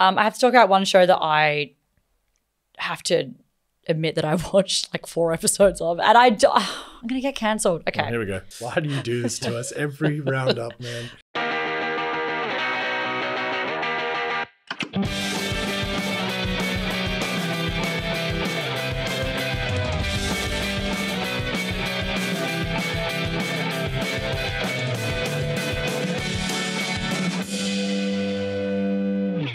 I have to talk about one show that I have to admit that I watched like 4 episodes of, and I'm going to get cancelled. Okay. Oh, here we go. Why do you do this to us every roundup, man?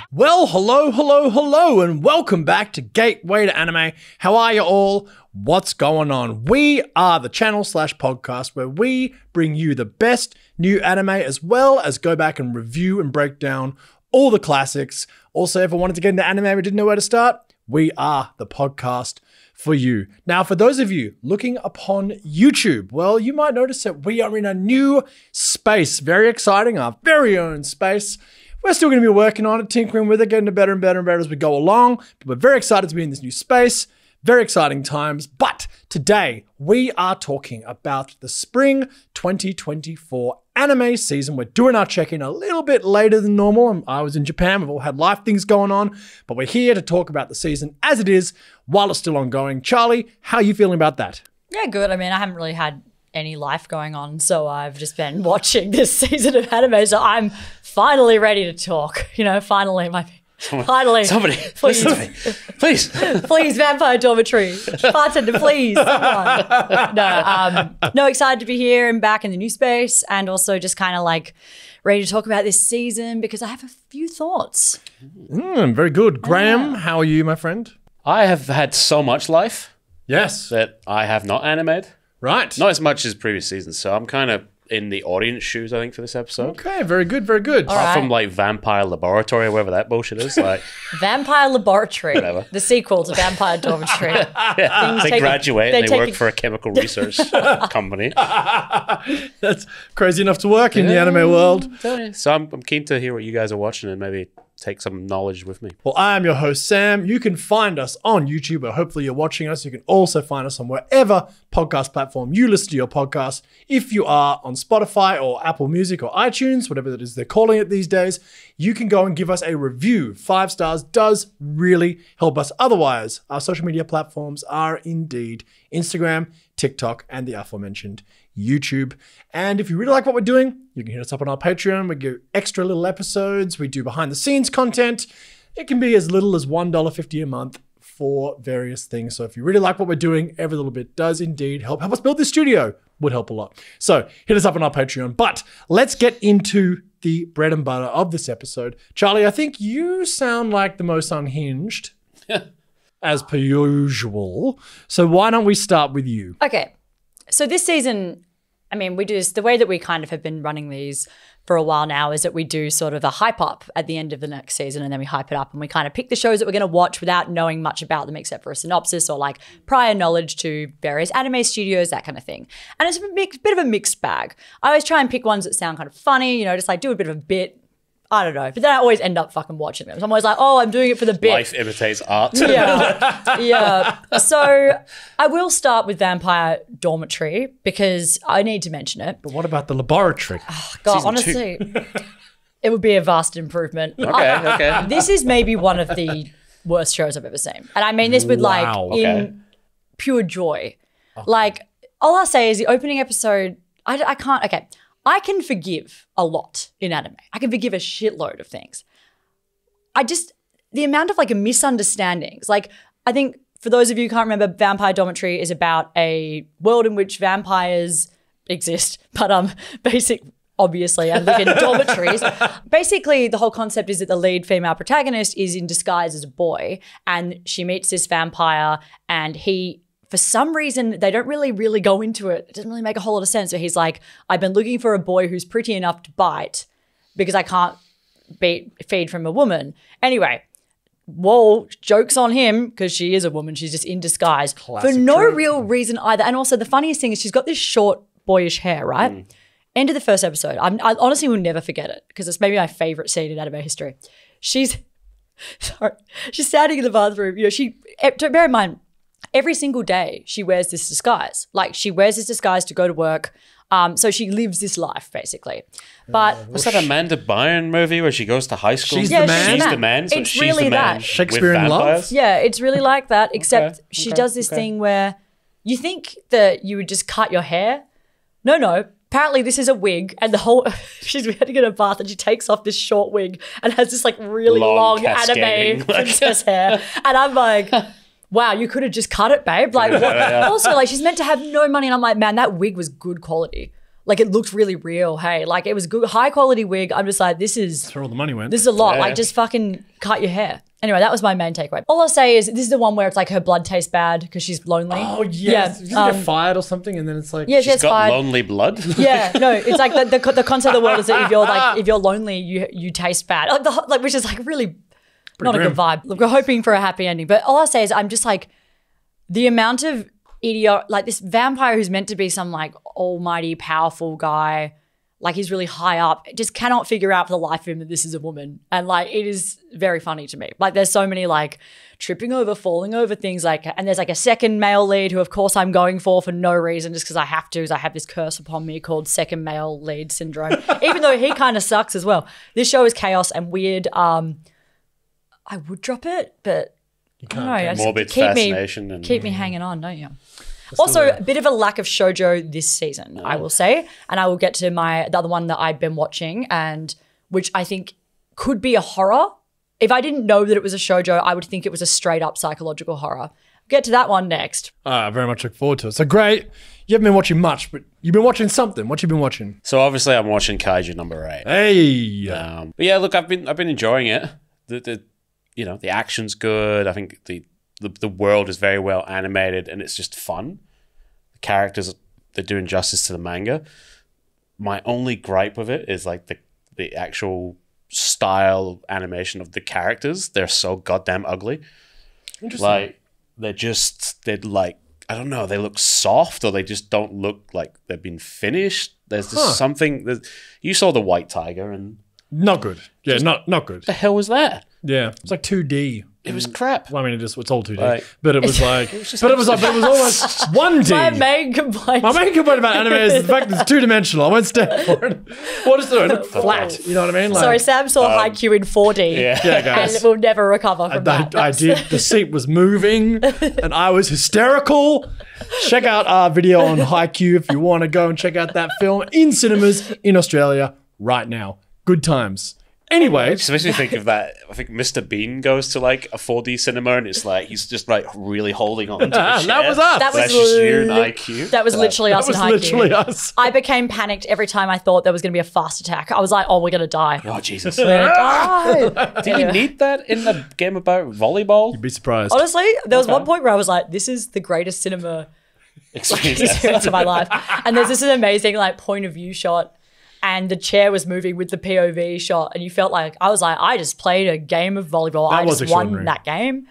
Well, hello, and welcome back to Gateway to Anime. How are you all? What's going on? We are the channel/podcast where we bring you the best new anime as well as go back and review and break down all the classics. Also, if I wanted to get into anime but didn't know where to start, we are the podcast for you. Now, for those of you looking upon YouTube, well, you might notice that we are in a new space. Very exciting, our very own space. We're still going to be working on it, tinkering with it, getting it better and better and better as we go along. But we're very excited to be in this new space. Very exciting times. But today, we are talking about the spring 2024 anime season. We're doing our check-in a little bit later than normal. I was in Japan. We've all had life things going on. But we're here to talk about the season as it is while it's still ongoing. Charlie, how are you feeling about that? Yeah, good. I mean, I haven't really had any life going on, so I've just been watching this season of anime, so I'm finally ready to talk. You know, finally, somebody, please, listen to me, please, please, Vampire Dormitory, bartender, please, someone. No, excited to be here and back in the new space, and also just kind of like ready to talk about this season because I have a few thoughts. Very good. Graeme, how are you, my friend? I have had so much life Yes. that I have not animated. Right. Not as much as previous seasons, so I'm kind of in the audience shoes, I think, for this episode. Okay, very good, very good. Apart from like Vampire Laboratory or whatever that bullshit is. Like Vampire Laboratory, Whatever. the sequel to Vampire Dormitory. they graduate and they work for a chemical research company. That's crazy enough to work in the anime world. So I'm keen to hear what you guys are watching and maybe take some knowledge with me. Well, I am your host, Sam. You can find us on YouTube, or hopefully you're watching us. You can also find us on wherever podcast platform you listen to your podcast. If you are on Spotify or Apple Music or iTunes, whatever it is they're calling it these days, you can go and give us a review. 5 stars does really help us. Otherwise, our social media platforms are indeed Instagram, TikTok, and the aforementioned YouTube. And if you really like what we're doing, you can hit us up on our Patreon. We do extra little episodes. We do behind the scenes content. It can be as little as $1.50 a month for various things. So if you really like what we're doing, every little bit does indeed help us build this studio. Would help a lot. So hit us up on our Patreon. But let's get into the bread and butter of this episode. Charlie, I think you sound like the most unhinged as per usual. So why don't we start with you? Okay. So this season, I mean, we do this, the way that we kind of have been running these for a while now is that we do sort of a hype up at the end of the next season, and then we hype it up and we kind of pick the shows that we're going to watch without knowing much about them except for a synopsis or like prior knowledge to various anime studios, that kind of thing. And it's a bit of a mixed bag. I always try and pick ones that sound kind of funny, you know, just like do a bit of a bit. I don't know. But then I always end up fucking watching them. So I'm always like, oh, I'm doing it for the bit. Life imitates art. Yeah. So I will start with Vampire Dormitory because I need to mention it. But what about the laboratory? God, Season honestly, it would be a vast improvement. Okay. This is maybe one of the worst shows I've ever seen. And I mean this with Wow. in pure joy. Like, all I'll say is the opening episode, I can't, okay. I can forgive a lot in anime. I can forgive a shitload of things. The amount of like misunderstandings, like I think for those of you who can't remember, Vampire Dormitory is about a world in which vampires exist, but obviously, and live in dormitories. Basically, the whole concept is that the lead female protagonist is in disguise as a boy, and she meets this vampire, and for some reason, they don't really go into it. It doesn't really make a whole lot of sense. So he's like, I've been looking for a boy who's pretty enough to bite because I can't feed from a woman. Anyway, whoa, joke's on him because she is a woman. She's just in disguise Classic for no trope. real reason either. And also the funniest thing is she's got this short boyish hair, right? End of the first episode. I honestly will never forget it because it's maybe my favorite scene in anime history. She's standing in the bathroom. You know, bear in mind, every single day she wears this disguise. Like she wears this disguise to go to work. So she lives this life basically. But What's that Amanda Byron movie where she goes to high school? She's the man? She's the man. So It's she's really the man that. Shakespeare with in Love? vampires? yeah, it's really like that, except she okay, does this okay. thing where you think that you would just cut your hair. No. Apparently this is a wig and the whole she's had to get a bath and she takes off this short wig and has this like really long anime cascading, princess hair. And I'm like, wow, you could have just cut it, babe. Like what? Also, like she's meant to have no money and I'm like, man, that wig was good quality. Like it looked really real. Hey, like it was good, high quality wig. I'm just like, this is That's where all the money went. this is a lot. Yeah. Like just fucking cut your hair. Anyway, that was my main takeaway. All I'll say is this is the one where it's like her blood tastes bad because she's lonely. Oh, yes. You get fired or something and then it's like... Yeah, she She's gets got fired. lonely blood. Yeah, no, it's like the concept of the world is that if you're lonely, you taste bad. Like which is like really not a grim. good vibe. Look, we're hoping for a happy ending. But all I'll say is I'm just like the amount of idiot, like this vampire who's meant to be some like almighty powerful guy, like he's really high up, just cannot figure out for the life of him that this is a woman. And like it is very funny to me. Like there's so many like tripping over, falling over things like, and there's like a second male lead who of course I'm going for no reason, just because I have to, because I have this curse upon me called second male lead syndrome, even though he kind of sucks as well. This show is chaos and weird. I would drop it, but I don't know. I just Morbid keep fascination. And me hanging on, don't you? Also, a bit of a lack of shoujo this season, I will say. And I will get to the other one that I've been watching, and which I think could be a horror. If I didn't know that it was a shoujo, I would think it was a straight up psychological horror. Get to that one next. I very much look forward to it. So great. You haven't been watching much, but you've been watching something. What you been watching? So obviously I'm watching Kaiju #8. Hey. But yeah, look, I've been enjoying it. The action's good. I think the world is very well animated and it's just fun. The characters, they're doing justice to the manga. My only gripe with it is like the actual style animation of the characters. They're so goddamn ugly. Interesting. Like they're like, I don't know, they look soft or they just don't look like they've been finished. There's just something. You saw the White Tiger and Not good. Yeah, not good. the hell was that? Yeah. It's like 2D. It was crap. Well, I mean, it's all 2D. Like- but it was like, but it was almost 1D. My main complaint. My main complaint about anime is the fact that it's two-dimensional. I won't stand for it. What is it? Look flat. You know what I mean? Like, Sorry, Sam saw Haikyuu in 4D. Yeah. Yeah, And guys. will never recover from that. I did. The seat was moving and I was hysterical. Check out our video on Haikyuu if you want to go and check out that film in cinemas in Australia right now. Good times. Anyway, It just makes me think of that. I think Mr. Bean goes to like a 4D cinema and it's like he's just like really holding on to the chair. that was us. That was That's just you and li- IQ. That was literally us that was in Haikyuu. literally us. I became panicked every time I thought there was going to be a fast attack. I was like, oh, we're going to die. Oh Jesus! We're going to die. Do you need that in a game about volleyball? Be surprised. Honestly, there was one point where I was like, this is the greatest cinema experience of my life. And there's this amazing like point of view shot and the chair was moving with the POV shot and you felt like, I was like, I just played a game of volleyball. That I was just won extraordinary. that game.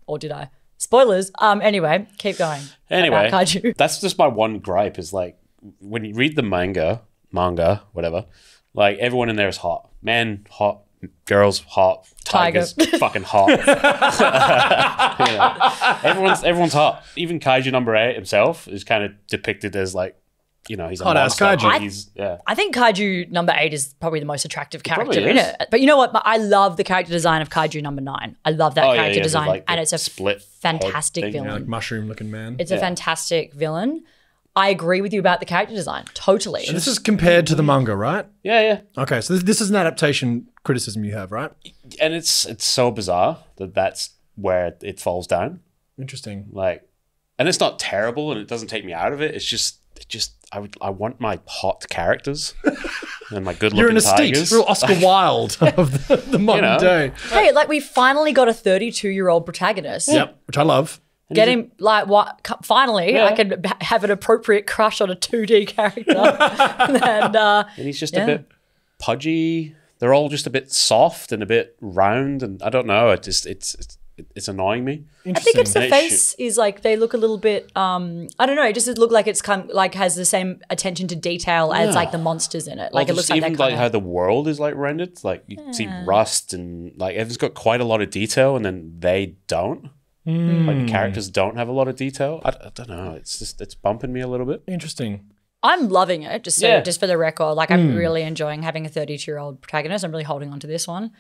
Or did I? Spoilers. Anyway, keep going. Anyway, About Kaiju. that's just my one gripe is like when you read the manga, whatever, like everyone in there is hot. Men, hot. Girls, hot. Tigers, fucking hot. You know, everyone's hot. Even Kaiju #8 himself is kind of depicted as like, you know, he's a Hot-ass monster. kaiju. I think Kaiju #8 is probably the most attractive character probably in is. it. But you know what? I love the character design of Kaiju #9. I love that character the, design. like, and the it's a split fantastic head thing, villain. Like mushroom-looking man. It's a fantastic villain. I agree with you about the character design. Totally. And this is compared to the manga, right? Yeah. Okay, so this is an adaptation criticism you have, right? And it's so bizarre that that's where it falls down. Interesting. Like, and it's not terrible and it doesn't take me out of it. It's just I want my hot characters and my good looking You're an tigers. estate, real Oscar Wilde of the modern know. day. Hey, like we finally got a 32-year-old protagonist. Yep, which I love. Get him, like, what? Finally, Yeah. I can have an appropriate crush on a 2D character. and And he's just a bit pudgy. They're all just a bit soft and a bit round, and I don't know. It's annoying me. I think it's the And it face is like they look a little bit. I don't know. It just look like it's kind of like has the same attention to detail as like the monsters in it. Like it looks like even that like kind how of. the world is like rendered. Like you see rust and like everything's got quite a lot of detail, and then they don't. Like the characters don't have a lot of detail. I don't know. It's bumping me a little bit. Interesting. I'm loving it, just for the record. Like, Hmm. I'm really enjoying having a 32-year-old protagonist. I'm really holding on to this one.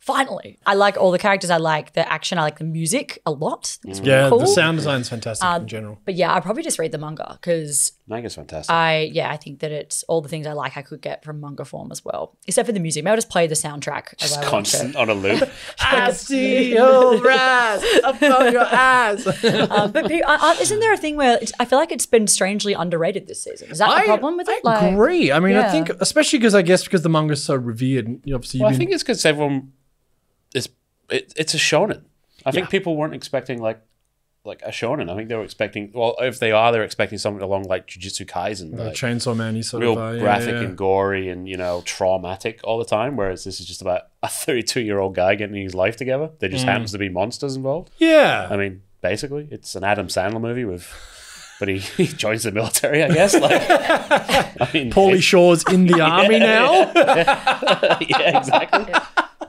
Finally. I like all the characters. I like the action. I like the music a lot. It's really Yeah, cool. the sound design's fantastic in general. But yeah, I'd probably just read the manga because Manga's fantastic. I think that it's all the things I like I could get from manga form as well. Except for the music. Maybe I'll just play the soundtrack as Just I watch constant it. on a loop. I see your rise above your eyes. But isn't there a thing where I feel like it's been strangely underrated this season? Is that the problem with it? I agree. I mean, I yeah. think, especially because the manga's so revered, and obviously Well, I think it's because everyone it's a shonen. I think people weren't expecting like a shonen. I think they were expecting, well, if they are, they're expecting something along like Jujutsu Kaisen, like Chainsaw Man, you sort real of graphic and gory and traumatic all the time. Whereas this is just about a 32-year-old guy getting his life together. There just happens to be monsters involved. Yeah. I mean, basically, it's an Adam Sandler movie but he joins the military, I guess. Like, I mean, Pauly Shore's in the army now. yeah, exactly.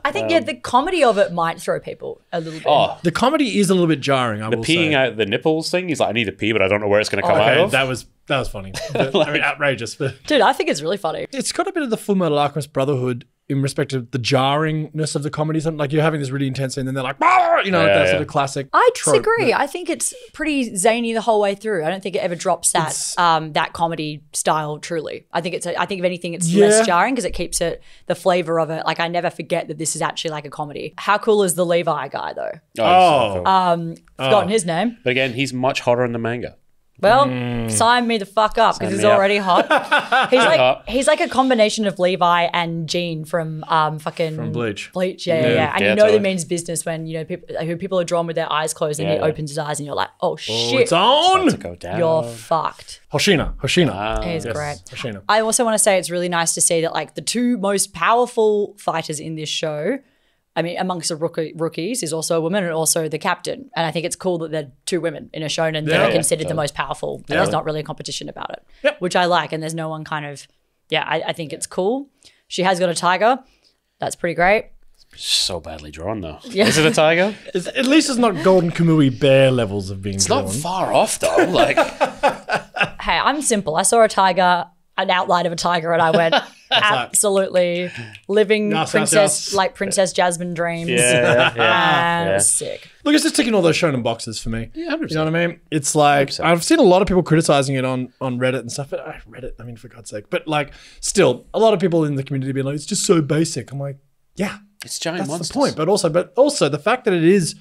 I think the comedy of it might throw people a little bit. Oh, The comedy is a little bit jarring, I will peeing say. out the nipples thing. He's like, I need to pee, but I don't know where it's going to come out Okay, of. that was funny. But, I mean, outrageous. But Dude, I think it's really funny. it's got a bit of the Fullmetal Alchemist Brotherhood in respect of the jarringness of the comedy. Something like you're having this really intense scene, and then they're like, "Ah!" Like that sort of classic. I trope. disagree. I think it's pretty zany the whole way through. I don't think it ever drops that comedy style. Truly, I think I think if anything, it's less jarring because it keeps it the flavor of it. Like I never forget that this is actually like a comedy. How cool is the Levi guy though? Forgotten his name. But again, he's much hotter in the manga. Well, sign me the fuck up because he's me up. already hot. He's like a combination of Levi and Jean from From Bleach. Bleach, yeah. And Yeah, you know totally. that means business when people are drawn with their eyes closed and he opens his eyes and you're like, oh shit, It's on. To go down. you're fucked. Hoshina. He's Yes, great. Hoshina. I also want to say it's really nice to see that like the two most powerful fighters in this show, I mean, amongst the rookies is also a woman and also the captain. And I think it's cool that they're two women in a shonen that are considered the most powerful. And there's not really a competition about it, which I like. And there's no one kind of, I think it's cool. She has got a tiger. That's pretty great. So badly drawn, though. Yeah. Is it a tiger? At least it's not Golden Kamui bear levels of being It's drawn. not far off, though. Like, Hey, I'm simple. I saw a tiger, an outline of a tiger, and I went, absolutely living Yes. like Princess Jasmine dreams. yeah. Sick. Look, it's just ticking all those shonen boxes for me. Yeah, 100%. You know what I mean? It's like 100%. I've seen a lot of people criticizing it on Reddit and stuff. But Reddit, I mean, for God's sake. But like, still, a lot of people in the community being like, "It's just so basic." I'm like, yeah, it's giant that's monsters. the point. But also the fact that it is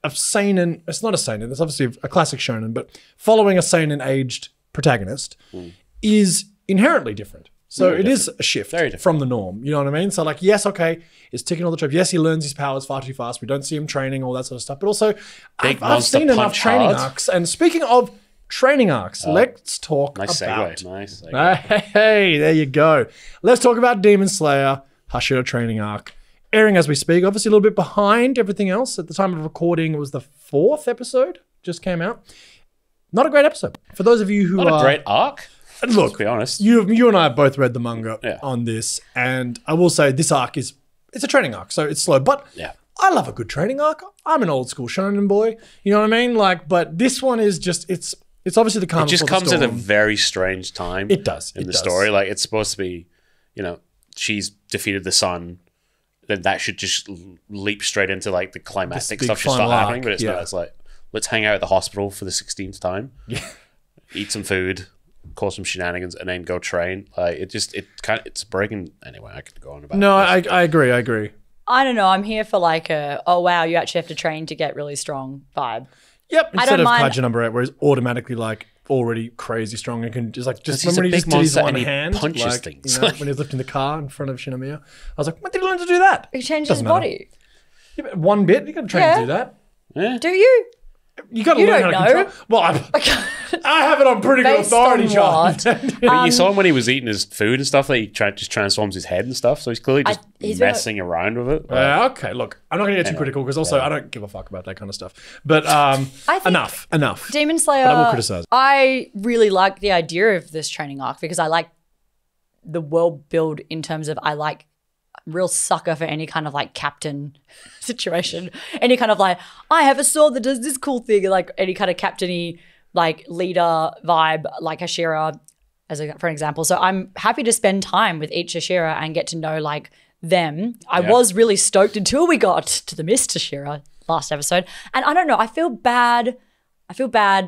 a seinen. It's not a seinen. It's obviously a classic shonen, but following a seinen aged protagonist is inherently different. So it is a shift Very different. from the norm. You know what I mean? So like, yes, okay, it's ticking all the tropes. Yes, he learns his powers far too fast. We don't see him training, all that sort of stuff. But also, I've monster seen enough punch training hard. arcs. And speaking of training arcs, let's talk Nice about... segue. Nice segue. Hey, there you go. Let's talk about Demon Slayer, Hashira training arc. Airing as we speak, obviously a little bit behind everything else. At the time of recording, it was the 4th episode, just came out. Not a great episode. For those of you who Not are... a great arc. Look, To be honest. you and I have both read the manga Yeah. on this, and I will say this arc it's a training arc, so it's slow. But Yeah. I love a good training arc. I'm an old school shonen boy. You know what I mean? Like, but this one is just it's obviously the calm. It just before the comes at a storm. very strange time. It does. in It the does. story. Like it's supposed to be, she's defeated the sun. Then that should just leap straight into like the climactic big stuff should final start happening. arc, But it's yeah. not. It's like let's hang out at the hospital for the 16th time. Yeah. Eat some food, cause some shenanigans, and then go train. Like it's breaking. Anyway, I could go on about. No, this. I agree. I agree. I don't know. I'm here for like oh wow, you actually have to train to get really strong vibe. Yep. Instead don't of mind- Kaiju No, where he's automatically like already crazy strong and can just he's remember when a he just big did his monster one and he hand, punches like, things. when he was lifting the car in front of Shinomiya. I was like, when did he learn to do that? He changed Doesn't his matter. body. Yeah, but one bit. You got to train to do that. Do you? You got to You learn how don't to know. control. Well, I have it on pretty good Based authority, on John. what? But you saw him when he was eating his food and stuff. Like he just transforms his head and stuff. So he's clearly just he's been- messing around with it. Like, Okay, look, I'm not going to get too critical because also I don't give a fuck about that kind of stuff. But think enough. Demon Slayer. But I will criticize. I really like the idea of this training arc because I like the world build in terms of real sucker for any kind of like captain situation. Any kind of like, I have a sword that does this cool thing, like any kind of captain-y, like leader vibe, like Hashira. for an example. So I'm happy to spend time with each Hashira and get to know like them. I was really stoked until we got to the Mist Hashira last episode. And I don't know, I feel bad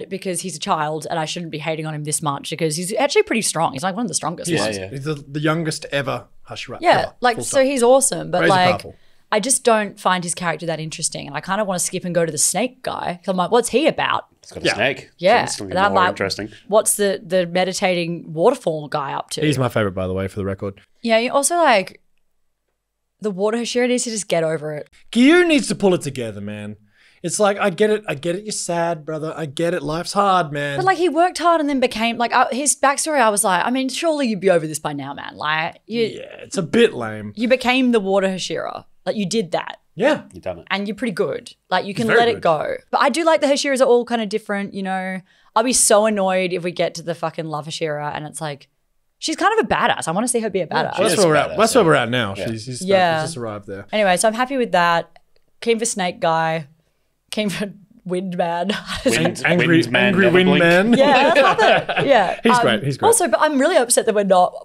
because he's a child and I shouldn't be hating on him this much because he's actually pretty strong. He's like one of the strongest ones. Yeah. He's the youngest ever Hashira. Yeah, ever. like, so he's awesome. But Crazy like, powerful. I just don't find his character that interesting. And I kind of want to skip and go to the snake guy. Because I'm like, what's he about? It's got a snake. Yeah. So it's And I'm more like, interesting. what's the meditating waterfall guy up to? He's my favorite, by the way, for the record. Yeah, you also like, the water Hashira needs to just get over it. Gyu needs to pull it together, man. It's like, I get it. You're sad, brother. I get it. Life's hard, man. But like he worked hard and then became like his backstory. I was like, I mean, surely you'd be over this by now, man. Like it's a bit lame. you became the water Hashira. Like you did that. Yeah. You've done it. And you're pretty good. Like you can very let it good. go. But I do like the Hashiras are all kind of different, you know. I'll be so annoyed if we get to the fucking love Hashira and it's like, she's kind of a badass. I want to see her be a badass. That's is where we're at. badass, That's where we're at now. Yeah. She's just arrived there. Anyway, so I'm happy with that. Keen for Snake Guy. Keen for Windman. Angry never blink. Windman. Yeah, I love it. Yeah. He's great. He's great. Also, but I'm really upset that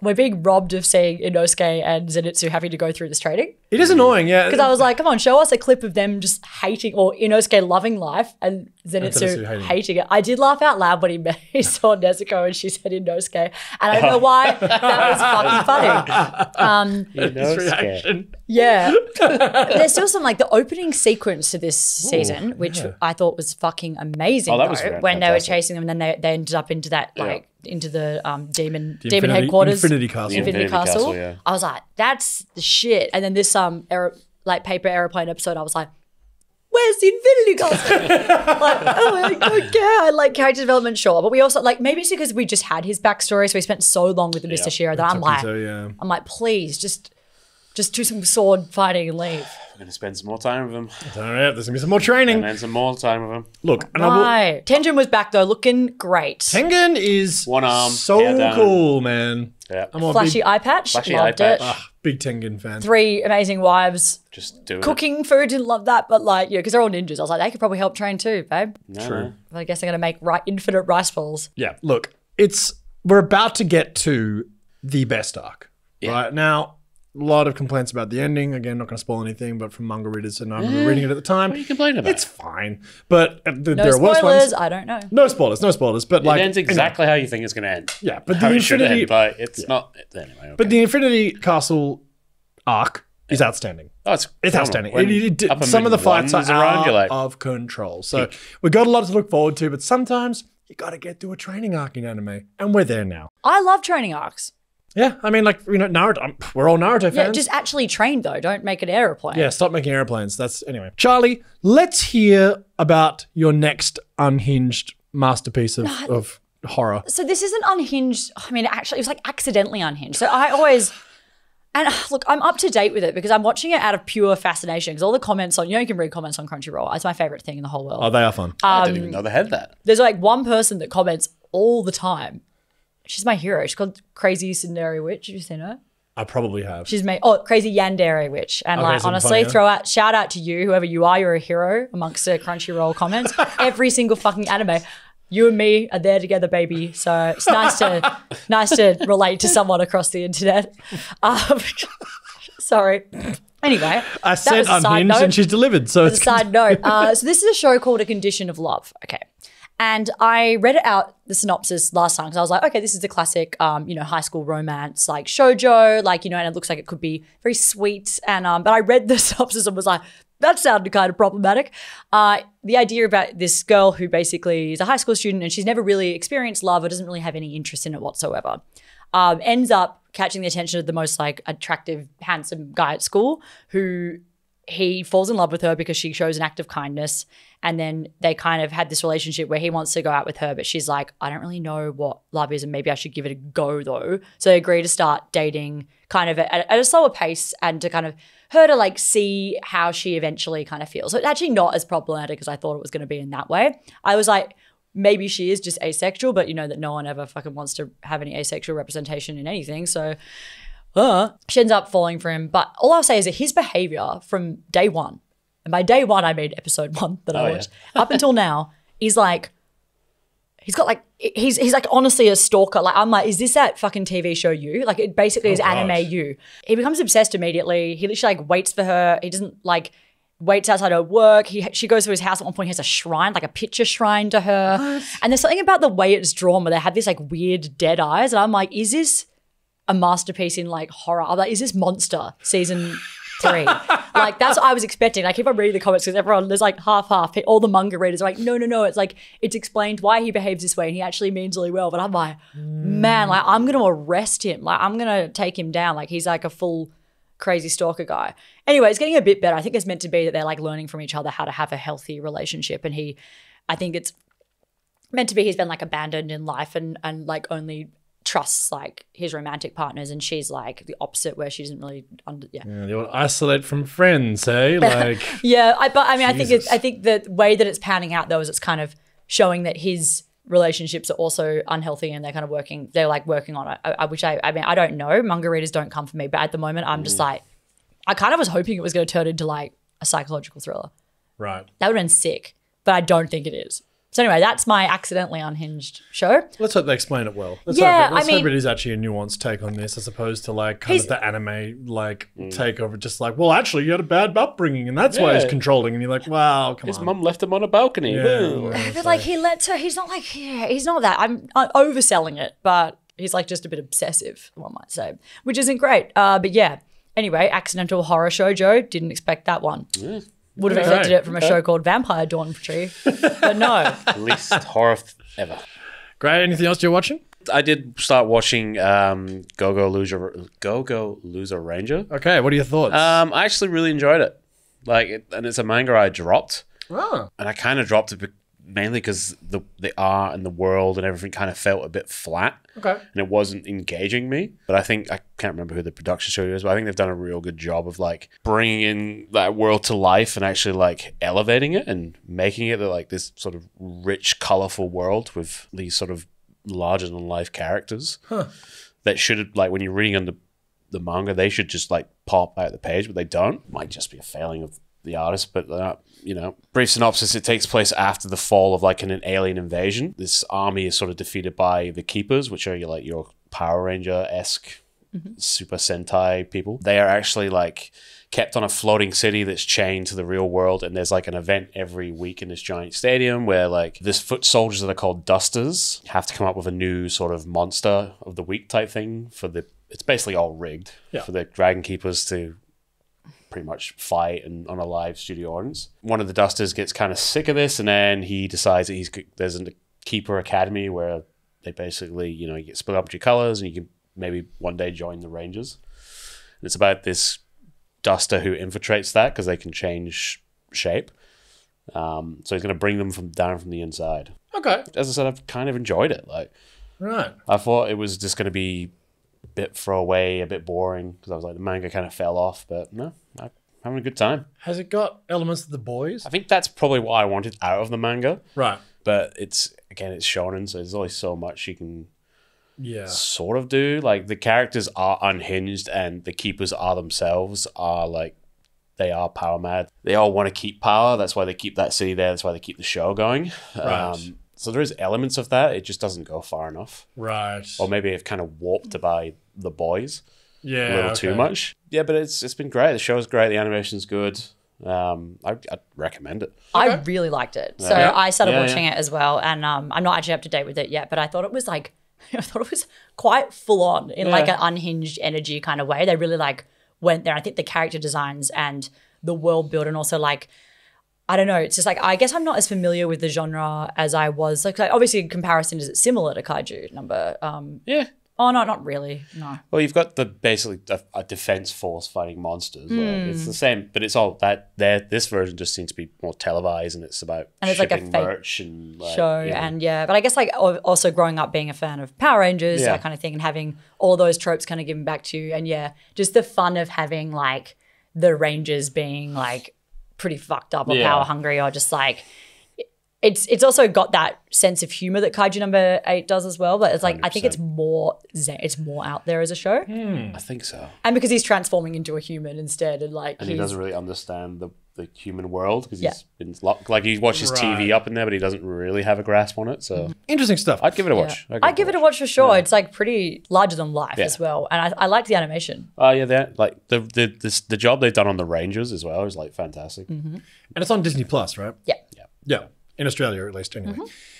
we're being robbed of seeing Inosuke and Zenitsu having to go through this training. It is annoying, yeah. Because I was like, come on, show us a clip of them just hating, or Inosuke loving life and Zenitsu Zenitsu hating it. I did laugh out loud when he saw Nezuko and she said Inosuke. And I don't know why that was fucking funny. His reaction. Yeah. There's still some, like, the opening sequence to this season, which I thought was fucking amazing, Oh, that was though, fantastic. when they were chasing them and then they ended up into that, like, into the demon Infinity- headquarters. Infinity Castle. The Infinity Infinity Castle. Castle, yeah. I was like, that's the shit. And then this paper aeroplane episode, I was like, where's the Infinity Castle? Like, oh, I don't care. I like character development, sure. But we also, like, maybe it's because we just had his backstory, so we spent so long with the Mr. Shira that I'm like, please, just do some sword fighting and leave. We're going to spend some more time with him. All right, there's going to be some more training. And then some more time with him. Look, and Right. Tenjin was back, though, looking great. Tengen is One arm, so hair down. cool, man. Yeah. I'm a Flashy eye patch, Flashy loved eye it. patch. big Tengen fan. 3 amazing wives. Just doing Cooking food, didn't love that, but like, yeah, because they're all ninjas. I was like, they could probably help train too, babe. it. True. But I guess they're going to make infinite rice balls. Yeah, look, we're about to get to the best arc. Right now, a lot of complaints about the ending. Again, not going to spoil anything, but from manga readers, and I remember reading it at the time. What are you complaining about? It's fine, but there No are worse spoilers, ones. I don't know. No spoilers. But like, it ends exactly how you think it's going to end. Yeah, but How the it should Infinity, end, but it's not. Anyway, okay. but the Infinity Castle arc is outstanding. Oh, it's It's phenomenal. outstanding. When Upper Some of the Moon fights are one's around, out you're like, of control. So we got a lot to look forward to, but sometimes you got to get through a training arc in anime, and we're there now. I love training arcs. Yeah, I mean, like, Naruto. We're all Naruto fans. Yeah, just actually train though. Don't make an aeroplane. Yeah, stop making airplanes. Anyway. Charlie, let's hear about your next unhinged masterpiece of horror. So this isn't unhinged. I mean, actually, it was like accidentally unhinged. So I always, and look, I'm up to date with it because I'm watching it out of pure fascination. Because all the comments on, you can read comments on Crunchyroll. It's my favorite thing in the whole world. Oh, they are fun. I didn't even know they had that. There's like one person that comments all the time. She's my hero. She's called Crazy Cinderella Witch. Have you seen her? I probably have. She's made Crazy Yandere Witch. And Okay, like so honestly, funny, yeah. shout out to you, whoever you are, you're a hero amongst the Crunchyroll comments. Every single fucking anime. You and me are there together, baby. So it's nice to relate to someone across the internet. Sorry. Anyway, I said was a side unhinged note. and she's delivered. So As it's a side note, so this is a show called A Condition of Love. Okay. And I read it out, the synopsis last time, because I was like, okay, this is the classic, high school romance, like shoujo, like, and it looks like it could be very sweet. And but I read the synopsis and was like, that sounded kind of problematic. The idea about this girl who basically is a high school student and she's never really experienced love or doesn't really have any interest in it whatsoever, ends up catching the attention of the most like attractive, handsome guy at school who he falls in love with her because she shows an act of kindness. And then they kind of had this relationship where he wants to go out with her, but she's like, I don't really know what love is and maybe I should give it a go though. So they agree to start dating kind of at a slower pace and to kind of her to like see how she eventually kind of feels. So it's actually not as problematic as I thought it was going to be in that way. I was like, maybe she is just asexual, but that no one ever fucking wants to have any asexual representation in anything. So she ends up falling for him. But all I'll say is that his behavior from day one, and by day one, I mean episode 1 that I watched, up until now, is like, He's got like he's like honestly a stalker. Like I'm like, is this that fucking TV show You? Like it basically is anime You. He becomes obsessed immediately. He literally like waits for her. He doesn't like waits outside her work. She goes to his house at one point. He has a shrine, like a picture shrine to her. What? And there's something about the way it's drawn where they have this like weird dead eyes. And I'm like, is this a masterpiece in like horror? I'm like, is this Monster season 3? Like that's what I was expecting. I keep on reading the comments because everyone, there's like half. All the manga readers are like, no. It's like, it's explained why he behaves this way and he actually means really well. But I'm like, man, like I'm going to arrest him. Like I'm going to take him down. Like he's like a full crazy stalker guy. Anyway, it's getting a bit better. I think it's meant to be that they're like learning from each other how to have a healthy relationship. And I think it's meant to be he's been like abandoned in life and like only trusts like his romantic partners, and she's like the opposite where she doesn't really they will isolate from friends, hey? Like I think the way that it's panning out though is it's kind of showing that his relationships are also unhealthy and they're working on it. I don't know. Manga readers don't come for me, but at the moment I'm just like, I kind of was hoping it was going to turn into like a psychological thriller. Right. That would have been sick, but I don't think it is. So anyway, that's my accidentally unhinged show. Let's hope they explain it well. Let's hope it is actually a nuanced take on this as opposed to like kind of the anime like takeover. Just like, well, actually you had a bad upbringing and that's why he's controlling. And you're like, wow, come on. His mum left him on a balcony. But like he lets her, he's not like, he's not that. I'm overselling it, but he's like just a bit obsessive, one might say, which isn't great. But yeah, anyway, accidental horror shoujo. Didn't expect that one. Would have expected it from a show called Vampire Dormitory, but no. Least horror ever. Great. Anything else you're watching? I did start watching Go-Go Loser Ranger. Okay, what are your thoughts? I actually really enjoyed it. And it's a manga I dropped. Oh. And I kind of dropped it mainly because the art and the world and everything kind of felt a bit flat. Okay. And it wasn't engaging me. But I can't remember who the production studio is, but I think they've done a real good job of like bringing in that world to life and actually like elevating it and making it like this sort of rich, colorful world with these sort of larger than life characters that should, like when you're reading on the manga, they should just like pop out the page, but they don't. Might just be a failing of the artist, but brief synopsis, it takes place after the fall of like an alien invasion. This army is sort of defeated by the Keepers, which are your Power Ranger-esque Super Sentai people. They are actually like kept on a floating city that's chained to the real world, and there's like an event every week in this giant stadium where like this foot soldiers that are called Dusters have to come up with a new sort of monster of the week type thing it's basically all rigged for the Dragon Keepers to pretty much fight and on a live studio audience. One of the Dusters gets kind of sick of this, and then he decides that there's a Keeper Academy where they basically, you get split up into your colors and you can maybe one day join the Rangers. And it's about this Duster who infiltrates that because they can change shape. So he's going to bring them down from the inside. Okay. As I said, I've kind of enjoyed it. Right. I thought it was just going to be a bit throwaway, a bit boring because I was like, the manga kind of fell off, but no, I'm having a good time. Has it got elements of the boys? I think that's probably what I wanted out of the manga. Right. But it's shonen, so there's only so much you can sort of do. Like the characters are unhinged and the Keepers are themselves they are power mad. They all want to keep power. That's why they keep that city there. That's why they keep the show going. Right. So there is elements of that. It just doesn't go far enough. Right. Or maybe it's kind of warped by the boys. Yeah. A little too much. Yeah, but it's been great. The show's great. The animation's good. I'd recommend it. I really liked it. So I started watching it as well, and I'm not actually up to date with it yet, but I thought it was quite full on in like an unhinged energy kind of way. They really went there. I think the character designs and the world build, and also I don't know, it's just I guess I'm not as familiar with the genre as I was. Obviously in comparison, is it similar to Kaiju number? Yeah. Oh, no, not really. No. Well, you've got basically a defense force fighting monsters. It's the same, but it's all that there. This version just seems to be more televised, and it's about shipping merch and show. And but I guess also growing up being a fan of Power Rangers, that kind of thing, and having all those tropes kind of given back to you, and just the fun of having the Rangers being pretty fucked up or power hungry, or just It's also got that sense of humor that Kaiju number 8 does as well, but it's I think it's more out there as a show. I think so. And because he's transforming into a human instead, and he doesn't really understand the human world because Yeah. he's been like he watches TV up in there, but he doesn't really have a grasp on it. So Interesting stuff. I'd give it a watch. I'd give it a watch for sure. It's like pretty larger than life as well, and I like the animation. Oh yeah, that like the job they've done on the Rangers as well is like fantastic. And it's on Disney Plus, right? Yeah. Yeah. In Australia, at least, anyway.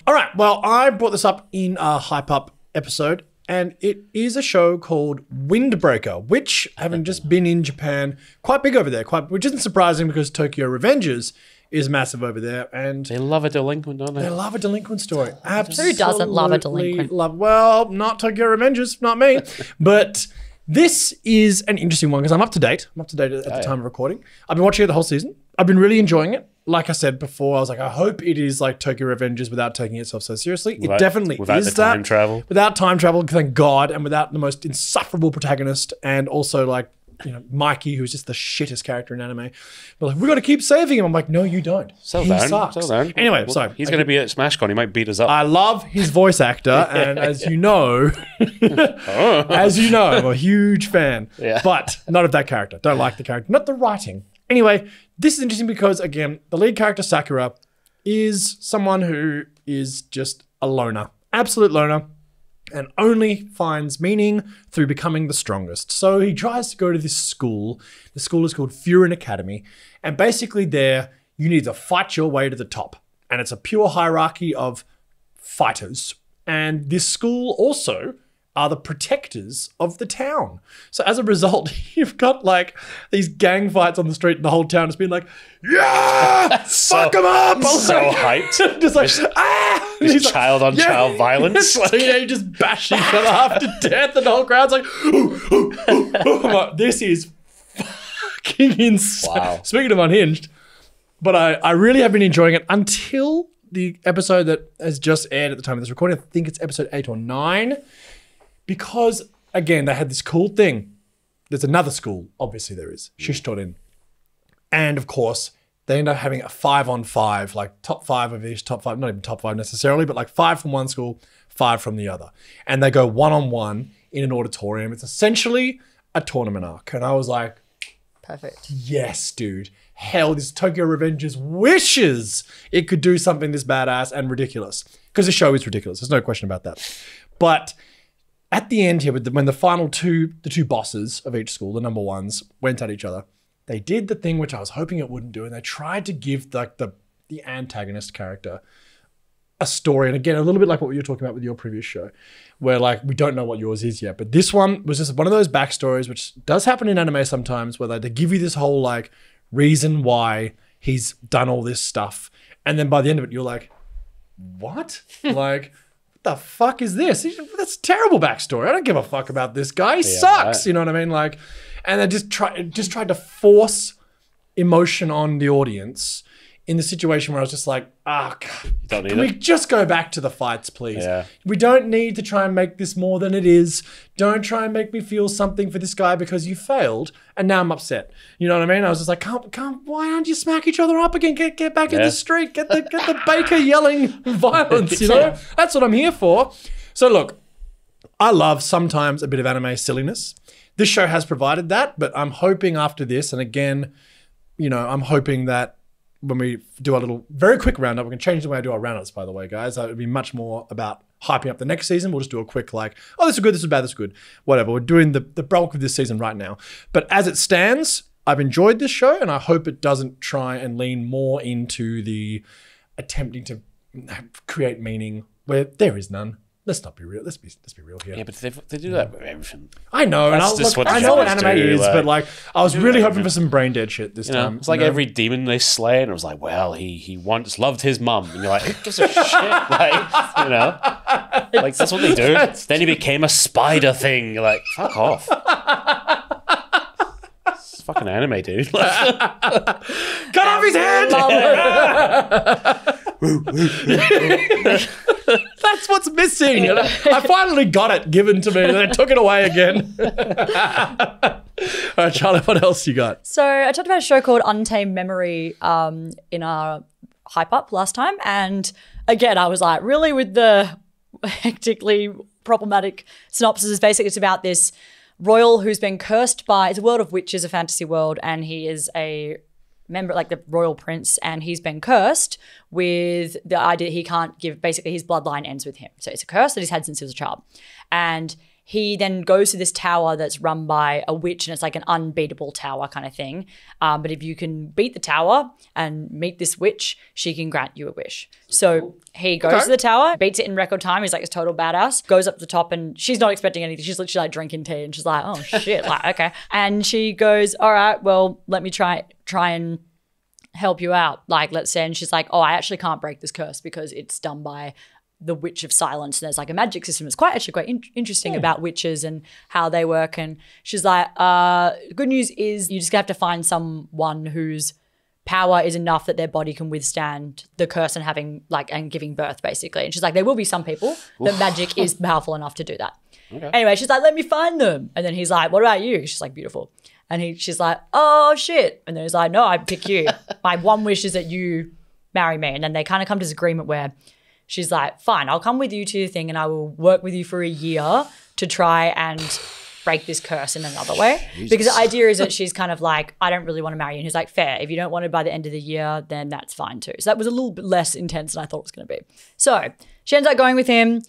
All right. Well, I brought this up in a Hype Up episode, and it is a show called Windbreaker, which, having just been in Japan, quite big over there, which isn't surprising because Tokyo Revengers is massive over there, and They love a delinquent, don't they they? love a delinquent story. Absolutely. Who doesn't love a delinquent? Well, not Tokyo Revengers, not me. But this is an interesting one because I'm up to date. I'm up to date at the time of recording. I've been watching it the whole season. I've been really enjoying it. Like I said before, I was like, I hope it is like Tokyo Revengers without taking itself so seriously. It definitely without is the that. time travel. Without time travel, thank God, and without the most insufferable protagonist, and also like, you know, Mikey, who's just the shittest character in anime. But like, we got to keep saving him. I'm like, no, you don't. He sucks. Anyway, sorry. He's going to be at SmashCon. He might beat us up. I love his voice actor, and as you know, I'm a huge fan. Yeah. But not of that character. Don't like the character. Not the writing. Anyway, this is interesting because, again, the lead character, Sakura, is someone who is just a loner. Absolute loner. And only finds meaning through becoming the strongest. So he tries to go to this school. The school is called Furin Academy. And basically there, you need to fight your way to the top. And it's a pure hierarchy of fighters. And this school also are the protectors of the town. So as a result, you've got like these gang fights on the street and the whole town has been like, yeah, fuck them up. So hyped. Just like, ah! This child-on-child violence. Teenagers bashing each other half to death and the whole crowd's like, ooh, ooh, ooh, ooh. I'm like, this is fucking insane. Wow. Speaking of unhinged, but I really have been enjoying it until the episode that has just aired at the time of this recording. I think it's episode 8 or 9. Because, again, they had this cool thing. There's another school, obviously there is, Shishitorin. And, of course, they end up having a 5-on-5, like top 5 of each, top 5, not even top 5 necessarily, but like 5 from one school, 5 from the other. And they go 1-on-1 in an auditorium. It's essentially a tournament arc. And I was like, Perfect. yes, dude. Hell, this Tokyo Revengers wishes it could do something this badass and ridiculous. Because the show is ridiculous. There's no question about that. But at the end here, when the final the two bosses of each school, the number ones, went at each other, they did the thing which I was hoping it wouldn't do, and they tried to give like the antagonist character a story. And again, a little bit like what you were talking about with your previous show, where like we don't know what yours is yet. But this one was just one of those backstories, which does happen in anime sometimes, where they give you this whole like reason why he's done all this stuff, and then by the end of it, you're like, what? Like, the fuck is this? That's a terrible backstory. I don't give a fuck about this guy. He sucks. Right. You know what I mean? Like, and they just tried to force emotion on the audience in the situation where I was just like, can we just go back to the fights, please? Yeah. We don't need to try and make this more than it is. Don't try and make me feel something for this guy because you failed, and now I'm upset. You know what I mean? I was just like, why don't you smack each other up again? Get back in the street. Get the baker yelling violence, you know? That's what I'm here for. So look, I love sometimes a bit of anime silliness. This show has provided that, but I'm hoping after this, and again, you know, I'm hoping that when we do our little very quick roundup, we can change the way I do our roundups, by the way, guys. It would be much more about hyping up the next season. We'll just do a quick like, oh, this is good, this is bad, this is good, whatever. We're doing the bulk of this season right now. But as it stands, I've enjoyed this show, and I hope it doesn't try and lean more into the attempting to create meaning where there is none. Let's not be real. Let's be real here. Yeah, but they do that with everything. I know, That's and just what I know what genres anime do, is, like, but like I was really hoping for some brain dead shit this time. It's like every demon they slay, and it was like, well, he once loved his mum, and you're like, who gives a shit? Like, you know, like that's what they do. Then he became a spider thing. You're like, fuck off. It's fucking anime, dude. Cut off his hand. That's what's missing. I finally got it given to me, and they took it away again. All right, Charlie, what else you got? So I talked about a show called Untamed Memory in our Hype Up last time. And again, I was like, really with the hectically problematic synopsis. Basically, it's about this royal who's been cursed by, it's a world of witches, a fantasy world, and he is a member, like the royal prince, and he's been cursed with the idea he can't give, basically his bloodline ends with him. So it's a curse that he's had since he was a child. And he then goes to this tower that's run by a witch, and it's like an unbeatable tower kind of thing. But if you can beat the tower and meet this witch, she can grant you a wish. So he goes to the tower, beats it in record time. He's like this total badass. Goes up to the top, and she's not expecting anything. She's literally like drinking tea, and she's like, oh shit, like okay. And she goes, all right, well, let me try and help you out. Like, let's say, and she's like, oh, I actually can't break this curse because it's done by the Witch of Silence, and there's like a magic system. It's quite interesting about witches and how they work. And she's like, good news is you just have to find someone whose power is enough that their body can withstand the curse and and giving birth, basically. And she's like, there will be some people that magic is powerful enough to do that. Okay. Anyway, she's like, let me find them. And then he's like, what about you? She's like, beautiful. And she's like, oh shit. And then he's like, no, I pick you. My one wish is that you marry me. And then they kind of come to this agreement where she's like, fine, I'll come with you to your thing and I will work with you for a year to try and break this curse in another way. Jesus. Because the idea is that she's kind of like, I don't really want to marry you. And he's like, fair. If you don't want it by the end of the year, then that's fine too. So that was a little bit less intense than I thought it was going to be. So she ends up going with him. And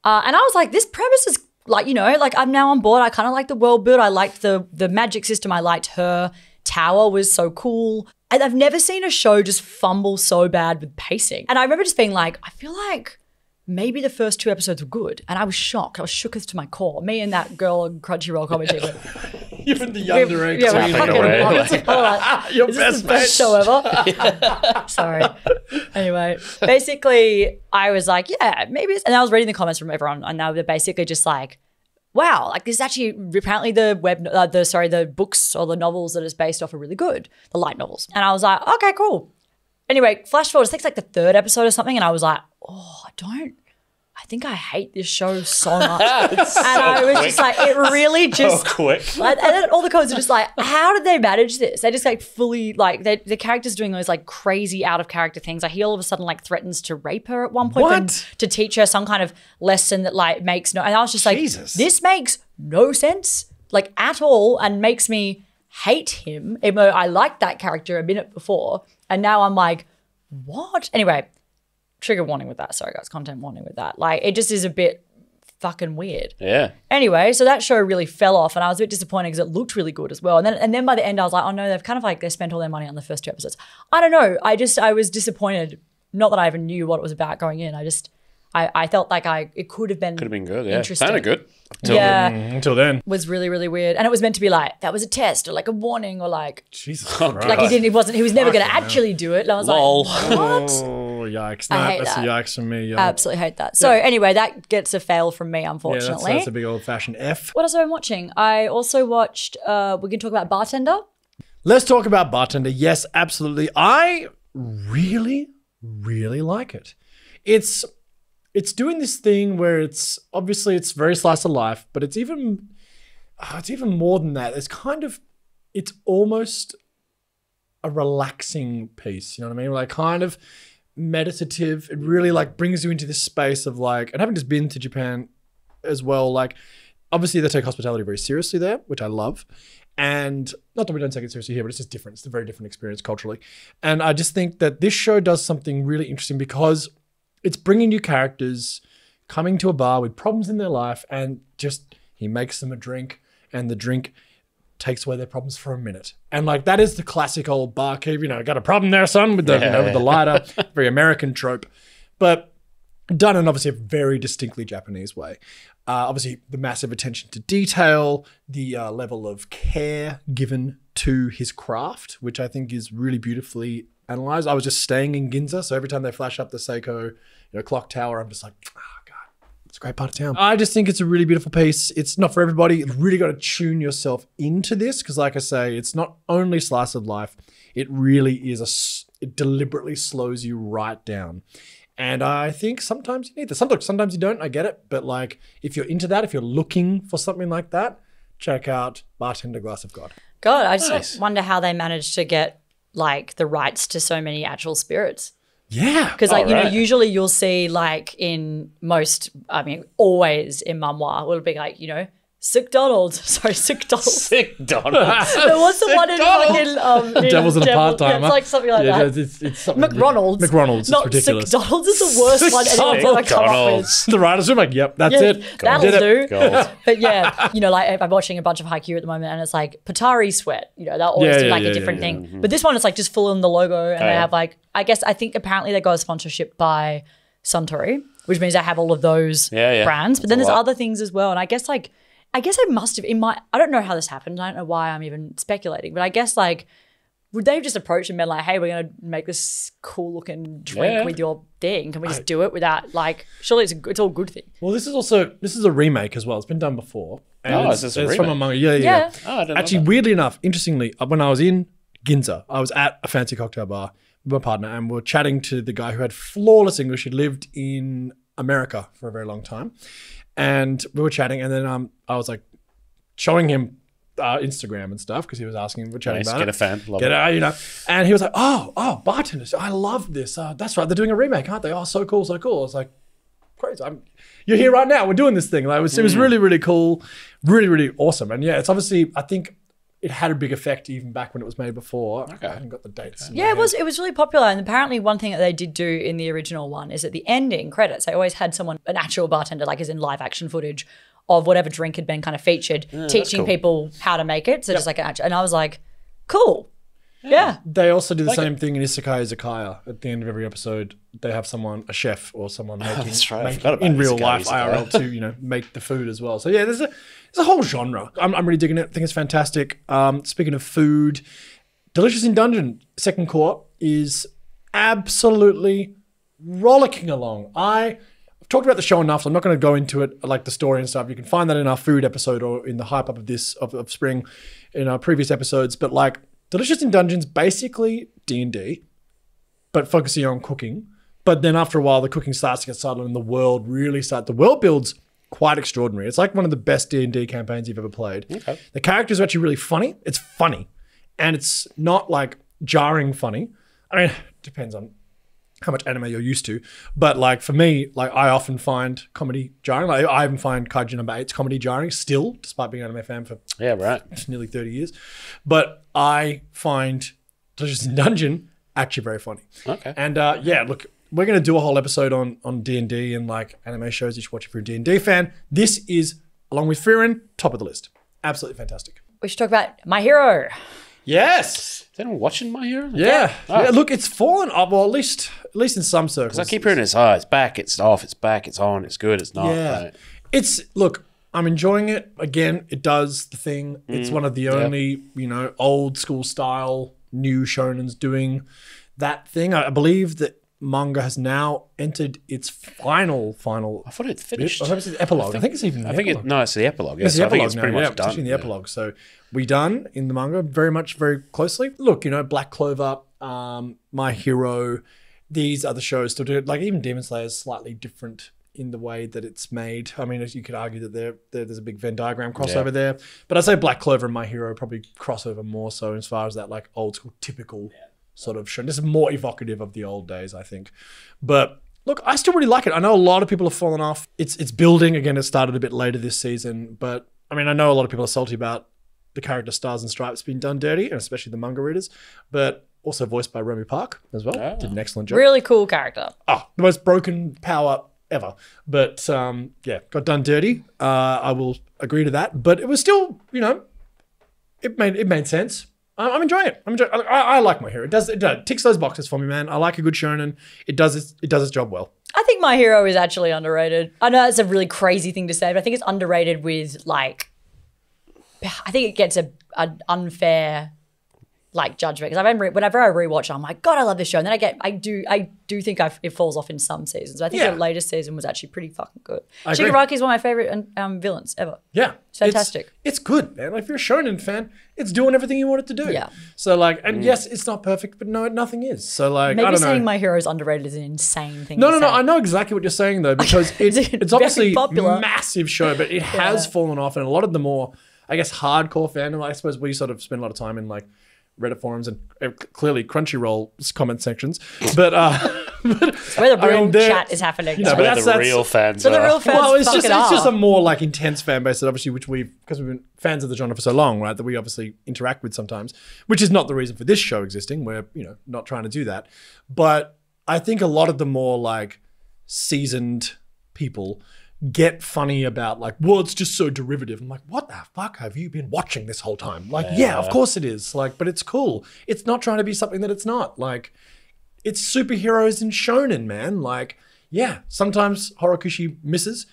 I was like, this premise is like, like I'm now on board. I kind of like the world build. I liked the magic system. I liked her tower was so cool. And I've never seen a show just fumble so bad with pacing. And I remember just being like, I feel like maybe the first 2 episodes were good. And I was shocked. I was shooketh to my core. Me and that girl on Crunchyroll commenting. Even the younger age. Yeah, Your is best this the best show ever? Sorry. Anyway, basically, I was like, yeah, maybe it's, and I was reading the comments from everyone, and they're basically just like, wow, like this is actually apparently the books or the novels that it's based off are really good, the light novels. And I was like, okay, cool. Anyway, flash forward, I think it's like the 3rd episode or something, and I was like, oh, I think I hate this show so much. And I was just like, it really just quick. And then all the comments are just like, how did they manage this? They just like fully like the character's doing those like crazy out of character things. Like he all of a sudden like threatens to rape her at one point and to teach her some kind of lesson that like makes no. And I was just like, Jesus. This makes no sense like at all, and makes me hate him. Even though I liked that character a minute before, and now I'm like, what? Anyway. Trigger warning with that. Sorry, guys. Content warning with that. Like, it just is a bit fucking weird. Yeah. Anyway, so that show really fell off, and I was a bit disappointed because it looked really good as well. And then by the end, I was like, oh no, they spent all their money on the first 2 episodes. I don't know. I was disappointed. Not that I even knew what it was about going in. I felt like it could have been good. Yeah. Interesting. Sounded good. Until then. Was really, really weird. And it was meant to be like, that was a test or like a warning or like. Jesus Christ. Like he was never going to actually do it. And I was Lol. like, what? Oh, yikes. I hate That's that. a yikes from me. Yo. Absolutely hate that. So anyway, that gets a fail from me, unfortunately. Yeah, that's a big old-fashioned F. What else have I been watching? I also watched, we can talk about Bartender. Let's talk about Bartender. Yes, absolutely. I really, really like it. It's doing this thing where it's very slice of life, but it's even more than that. It's almost a relaxing piece. You know what I mean? Like kind of meditative. It really like brings you into this space of like, and having just been to Japan as well, like obviously they take hospitality very seriously there, which I love. And not that we don't take it seriously here, but it's just different. It's a very different experience culturally. And I just think that this show does something really interesting because it's bringing you characters coming to a bar with problems in their life, and just he makes them a drink, and the drink takes away their problems for a minute. And like that is the classic old barkeep, got a problem there, son, with the with the lighter, very American trope, but done in obviously a very distinctly Japanese way. Obviously, the massive attention to detail, the level of care given to his craft, which I think is really beautifully analyzed. I was just staying in Ginza, so every time they flash up the Seiko, clock tower, I'm just like, oh God, it's a great part of town. I just think it's a really beautiful piece. It's not for everybody. You've really got to tune yourself into this because, like I say, it's not only slice of life. It really is it deliberately slows you right down. And I think sometimes you need that. Sometimes you don't. I get it. But like, if you're into that, if you're looking for something like that, check out Bartender Glass of God. God, I just wonder how they managed to get like the rights to so many actual spirits. Yeah. Because usually you'll see like in most, always in manhwa, it'll be like, Sick Donald. Sorry, Sick Donald. Sick Donald. There was the one in fucking Devil's in a part-timer. Yeah, it's like something like that. It's something McRonald's. McRonald's. Not It's ridiculous. Sick Donald's is the worst one anyone's ever come up with. The writers were like, yep, that's Yeah, it. that'll Did it. do. Gold. But yeah, you know, like I'm watching a bunch of Haikyuu at the moment, and it's like Patari sweat. You know, they'll always do like a different thing. But this one, it's like just full in the logo, and they have like, I think apparently they got a sponsorship by Suntory, which means they have all of those brands. But then there's other things as well, and I guess I must have I don't know how this happened. I don't know why I'm even speculating, but I guess like, would they have just approached and been like, hey, we're going to make this cool looking drink with your thing. Can we just do it without like, surely it's all good thing. Well, this is a remake as well. It's been done before. And it's a remake? from a manga. Yeah. Oh, I didn't know Actually, that. weirdly enough, interestingly, when I was in Ginza, I was at a fancy cocktail bar with my partner, and we were chatting to the guy who had flawless English. He'd lived in America for a very long time. And we were chatting, and then I was like showing him Instagram and stuff because he was asking, we're chatting about Get it. a fan. Love Get it. it, you know. And he was like, oh, bartenders, I love this. That's right, they're doing a remake, aren't they? Oh, so cool, so cool. I was like, great. You're here right now. We're doing this thing. Like, it was really, really cool, really, really awesome. And yeah, it's obviously, I think it had a big effect even back when it was made before. Okay. I haven't got the dates. Yeah, it was really popular. And apparently one thing that they did do in the original one is at the ending credits, they always had someone, an actual bartender, like as in live action footage of whatever drink had been kind of featured, teaching cool. people how to make it. So just like an actual, and I was like, cool. Yeah. They also do the same thing in Isekai Izakaya. At the end of every episode, they have someone, a chef or someone making, that's right. I making forgot about in real Isekai life Izakaya. IRL to, you know, make the food as well. So yeah, there's a whole genre. I'm really digging it. I think it's fantastic. Speaking of food, Delicious in Dungeon second court is absolutely rollicking along. I've talked about the show enough, so I'm not going to go into it like the story and stuff. You can find that in our food episode or in the hype up of this of spring in our previous episodes. But like Delicious in Dungeon's basically D&D, but focusing on cooking. But then after a while, the cooking starts to get subtle and the world builds quite extraordinary. It's like one of the best D&D campaigns you've ever played. Okay. The characters are actually really funny. It's funny. And it's not like jarring funny. I mean, it depends on how much anime you're used to. But like for me, like I often find comedy jarring. Like I even find Kaiju No. 8's comedy jarring still, despite being an anime fan for nearly 30 years. But I find Delicious in Dungeon actually very funny. Okay. And yeah, look, we're going to do a whole episode on D&D and like anime shows you should watch if you're a D&D fan. This is, along with Frieren, top of the list. Absolutely fantastic. We should talk about My Hero. Yes. Is anyone watching My Hero? Yeah. Yeah. Look, it's fallen up. Well, at least in some circles. Because I keep hearing it's back, it's off, it's back, it's on, it's good, it's not. Yeah. Like, Look, I'm enjoying it. Again, it does the thing. It's one of the only, you know, old school style new shonens doing that thing. I believe that manga has now entered its final. I thought it finished. I hope it's the epilogue. I think it's even. It's the epilogue. Yeah, It's the so I epilogue think it's now, pretty much done. It's in the epilogue. So we done in the manga very closely. Look, you know, Black Clover, My Hero, these other shows still do it. Like even Demon Slayer is slightly different in the way that it's made. I mean, you could argue that there's a big Venn diagram crossover there. But I'd say Black Clover and My Hero probably crossover more so as far as that like old school typical sort of show. This is more evocative of the old days, I think. But look, I still really like it. I know a lot of people have fallen off. It's building. Again, it started a bit later this season. But I mean, I know a lot of people are salty about the character Stars and Stripes being done dirty, and especially the manga readers. But also voiced by Romy Park as well. Oh. Did an excellent job. Really cool character. The most broken power ever. But yeah, got done dirty. I will agree to that. But it was still, you know, it made sense. I'm enjoying it. I like My Hero. It does ticks those boxes for me, man. I like a good shonen. It does its job well. I think My Hero is actually underrated. I know it's a really crazy thing to say, but I think it's underrated with like, I think it gets an unfair like judgment because whenever I rewatch it, I'm like, God, I love this show, and then I do think it falls off in some seasons. I think the latest season was actually pretty fucking good. Shigaraki is one of my favorite villains ever. Yeah, it's fantastic. It's good, man. Like if you're a shonen fan, it's doing everything you want it to do. Yeah. So like, and yes, it's not perfect, but no, nothing is. So like, maybe I don't saying know. My Hero is underrated is an insane thing. No. to say. I know exactly what you're saying though, because it's obviously popular. massive show, but it has fallen off, and a lot of the more, I guess, hardcore fandom. I suppose we sort of spend a lot of time in like Reddit forums and clearly Crunchyroll comment sections, but It's where the real chat is happening. You know, Where but the real fans so the are. real fans well, it's fucking just are. a more like intense fan base that obviously, because we've been fans of the genre for so long, right? That we obviously interact with sometimes, which is not the reason for this show existing. We're not trying to do that, but I think a lot of the more like seasoned people get funny about like, well, it's just so derivative. I'm like, what the fuck have you been watching this whole time? Like, yeah, of course it is. Like, but it's cool. It's not trying to be something that it's not. Like, it's superheroes and shonen, man. Like, yeah, sometimes Horikoshi misses.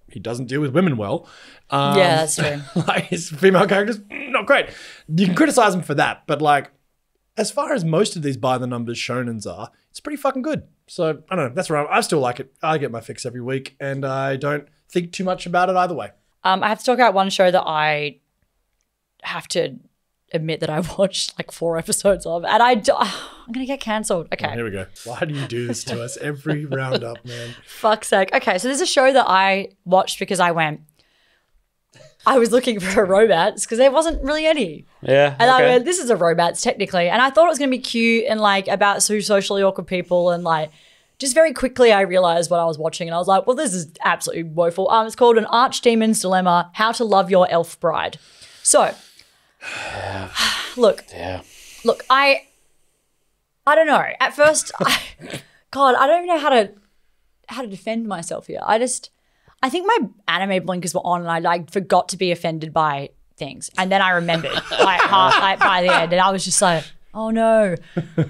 He doesn't deal with women well. Yeah, that's true. Like, his female characters, not great. You can criticize him for that, but like, as far as most of these by-the-numbers shonens are, it's pretty fucking good. So, I don't know. That's right. I still like it. I get my fix every week, and I don't think too much about it either way. I have to talk about one show that I have to admit that I watched like 4 episodes of, and I'm going to get cancelled. Okay. Oh, here we go. Why do you do this to us every roundup, man? Fuck's sake. Okay, so there's a show that I watched because I was looking for a romance because there wasn't really any. Yeah. And I okay. went, this is a romance technically. And I thought it was going to be cute and like about two socially awkward people. And like just very quickly I realized what I was watching and I was like, well, this is absolutely woeful. It's called An Archdemon's Dilemma, How to Love Your Elf Bride. So, look, I don't know. At first, I don't even know how to defend myself here. I think my anime blinkers were on and I like forgot to be offended by things. And then I remembered like by the end and I was just like, oh no.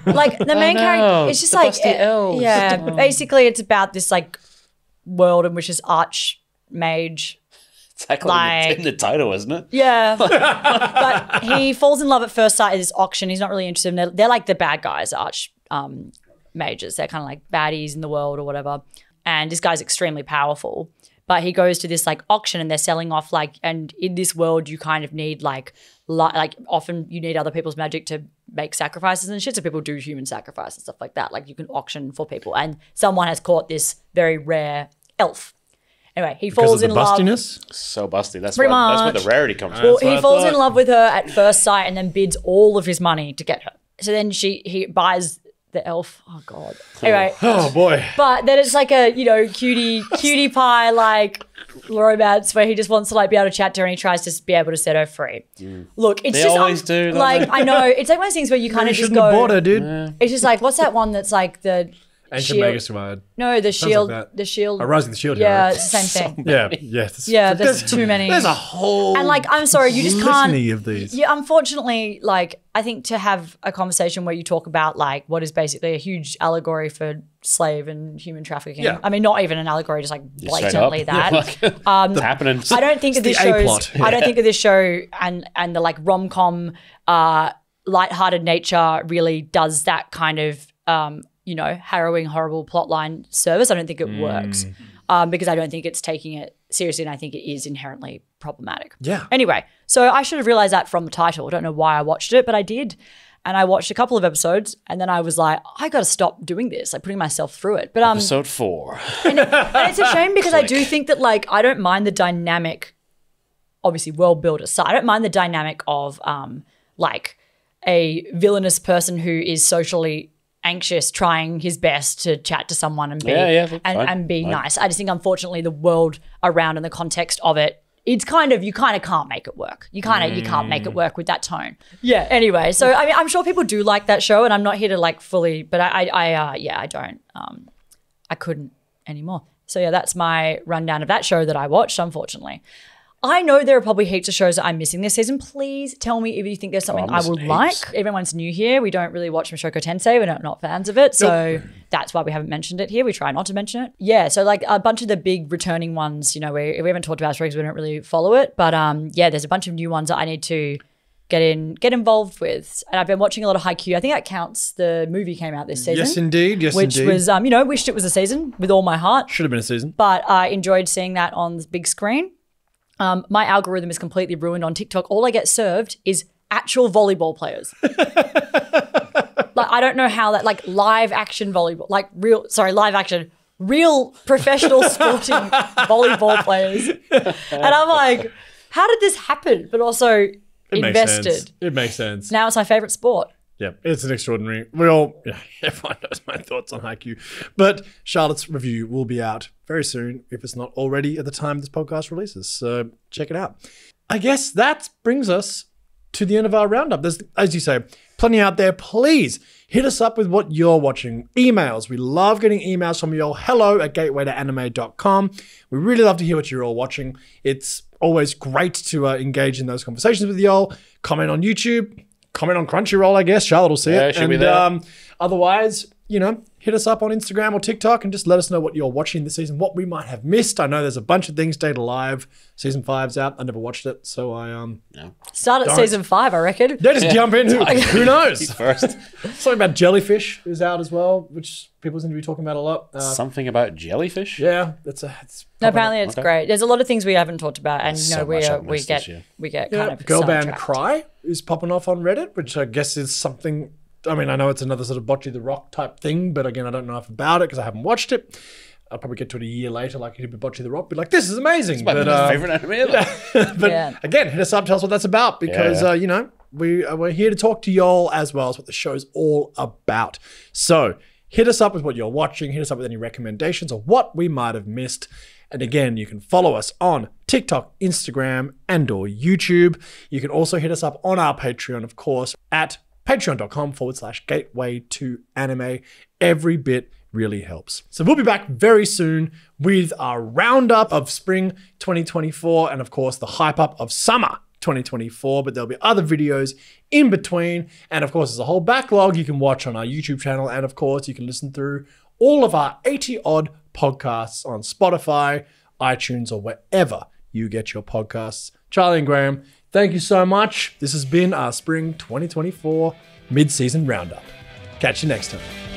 Like the main character, it's just the like, busty elves. yeah, but basically it's about this like world in which is archmage. It's like in the title, isn't it? Yeah. But he falls in love at first sight at this auction. He's not really interested in it. They're like the bad guys, mages. They're kind of like baddies in the world or whatever. And this guy's extremely powerful. But he goes to this like auction and they're selling off like, and in this world you kind of need like often you need other people's magic to make sacrifices and shit. So people do human sacrifice and stuff like that. Like you can auction for people. And someone has caught this very rare elf. Anyway, he falls in love. So busty. That's Pretty where much. the rarity comes from. Well, he falls in love with her at first sight and then bids all of his money to get her. So then he buys the elf. Oh God. Anyway. Oh boy. But then it's like a, cutie pie like romance where he just wants to like be able to chat to her and he tries to be able to set her free. Look, it's They just always do. like I know it's like one of those things where you kind of just shouldn't have go. bought her, dude. It's just like what's that one that's like the Ancient Magus Command. No, the shield. that. The shield. Rising the Shield Yeah, Hero. it's the same thing. Yeah, yes. Yeah, there's too many. There's a whole And like, I'm sorry, you just can't. litany of these. Yeah, unfortunately, like, I think to have a conversation where you talk about like what is basically a huge allegory for slave and human trafficking. Yeah. I mean, not even an allegory, just like blatantly that. It's happening. I don't think of this the show. A-plot. I don't think of this show and the like rom-com, lighthearted nature really does that kind of harrowing, horrible plotline service. I don't think it works because I don't think it's taking it seriously and I think it is inherently problematic. Yeah. Anyway, so I should have realized that from the title. I don't know why I watched it, but I did. And I watched a couple of episodes and then I was like, I got to stop doing this, like putting myself through it. But Episode 4. and it's a shame because I do think that like I don't mind the dynamic, obviously world builder. So I don't mind the dynamic of like a villainous person who is socially anxious, trying his best to chat to someone and be and be nice. I just think unfortunately the world around and the context of it, it's kind of, you kind of can't make it work. You can't make it work with that tone. Yeah. Anyway, so I mean, I'm sure people do like that show, and I'm not here to like fully, but I don't. I couldn't anymore. So yeah, that's my rundown of that show that I watched. Unfortunately, I know there are probably heaps of shows that I'm missing this season. Please tell me if you think there's something I would like. Everyone's new here. We don't really watch Mushoku Tensei. We're not fans of it. So that's why we haven't mentioned it here. We try not to mention it. Yeah, so like a bunch of the big returning ones, we haven't talked about because we don't really follow it. But there's a bunch of new ones that I need to get involved with. And I've been watching a lot of Haikyuu. I think that counts. The movie came out this season. Yes, indeed. Which was, wished it was a season with all my heart. Should have been a season. But I enjoyed seeing that on the big screen. My algorithm is completely ruined on TikTok. All I get served is actual volleyball players. Like, I don't know how that, like live action volleyball, like real professional sporting volleyball players. And I'm like, how did this happen? But also invested. It makes sense. Now it's my favorite sport. Yeah, it's an extraordinary. Everyone knows my thoughts on Haikyuu. But Charlotte's review will be out very soon, if it's not already at the time this podcast releases. So check it out. I guess that brings us to the end of our roundup. There's, as you say, plenty out there. Please hit us up with what you're watching. Emails. We love getting emails from you all. hello@gatewaytoanime.com. We really love to hear what you're all watching. It's always great to engage in those conversations with you all. Comment on YouTube. Comment on Crunchyroll, I guess. Charlotte will see it. Should be there. Otherwise, hit us up on Instagram or TikTok and just let us know what you're watching this season, what we might have missed. I know there's a bunch of things. Stayed Alive, season 5's out. I never watched it, so I Start at season 5, I reckon. Yeah, just jump in. Who knows? First. Something about Jellyfish is out as well, which people seem to be talking about a lot. Something about jellyfish? Yeah, No, apparently it's great. There's a lot of things we haven't talked about, and So we much I've get missed this year. kind of Girl band sidetracked. Cry is popping off on Reddit, which I guess is something. I mean, I know it's another sort of Bocce the Rock type thing, but again, I don't know enough about it because I haven't watched it. I'll probably get to it a year later, like you did with Bocce the Rock, be like, this is amazing. It's my favorite anime ever. But again, hit us up, tell us what that's about because, we're here to talk to y'all as well as what the show's all about. So hit us up with what you're watching, hit us up with any recommendations or what we might have missed. And again, you can follow us on TikTok, Instagram, and or YouTube. You can also hit us up on our Patreon, of course, at patreon.com/gateway-to-anime. Every bit really helps. So we'll be back very soon with our roundup of spring 2024 and of course the hype up of summer 2024, but there'll be other videos in between. And of course, there's a whole backlog you can watch on our YouTube channel. And of course, you can listen through all of our 80 odd podcasts on Spotify, iTunes, or wherever you get your podcasts. Charlie and Graeme, thank you so much. This has been our spring 2024 mid-season roundup. Catch you next time.